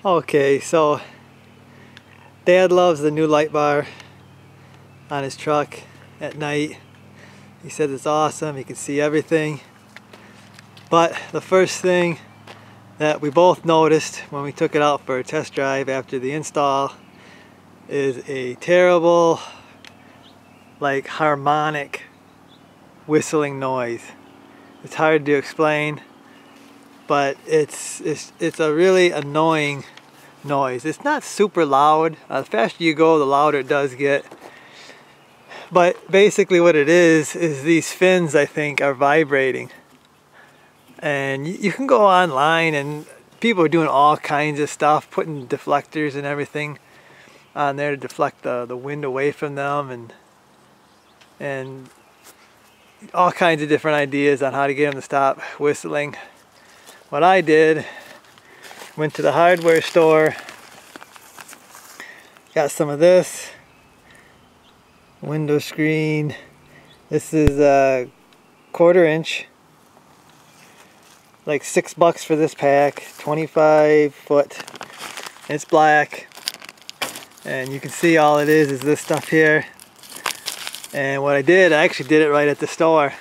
Okay, so Dad loves the new light bar on his truck at night. He said it's awesome, he can see everything. But the first thing that we both noticed when we took it out for a test drive after the install is a terrible, like, harmonic whistling noise. It's hard to explain, but it's a really annoying noise. It's not super loud. The faster you go, the louder it does get. But basically what it is these fins, I think, are vibrating. And you can go online and people are doing all kinds of stuff, putting deflectors and everything on there to deflect the wind away from them, and all kinds of different ideas on how to get them to stop whistling. What I did, went to the hardware store, got some of this window screen. This is a 1/4 inch, like $6 for this pack, 25 foot. It's black, and you can see all it is this stuff here. And what I actually did it right at the store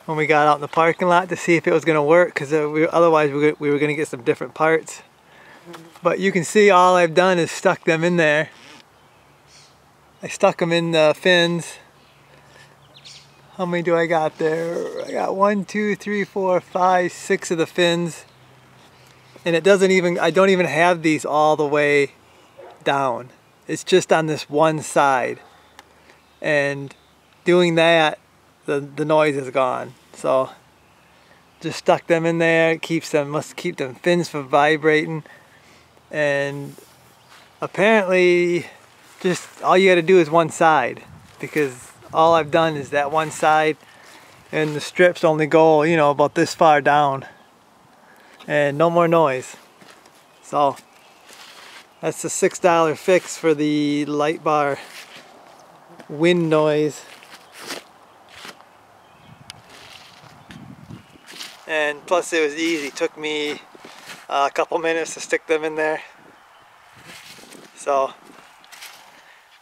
when we got out in the parking lot to see if it was going to work, because otherwise we were going to get some different parts. But you can see all I've done is stuck them in there. I stuck them in the fins. How many do I got there? I got 1, 2, 3, 4, 5, 6 of the fins. And it doesn't even, I don't even have these all the way down. It's just on this one side. And doing that, the noise is gone. So just stuck them in there. It keeps them, must keep them fins from vibrating. And apparently just all you got to do is one side, because all I've done is that one side, and the strips only go, you know, about this far down, and no more noise. So that's the $6 fix for the light bar wind noise. And plus it was easy. It took me a couple minutes to stick them in there. So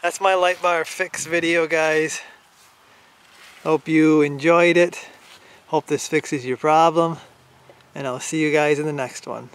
that's my light bar fix video, guys. Hope you enjoyed it. Hope this fixes your problem. And I'll see you guys in the next one.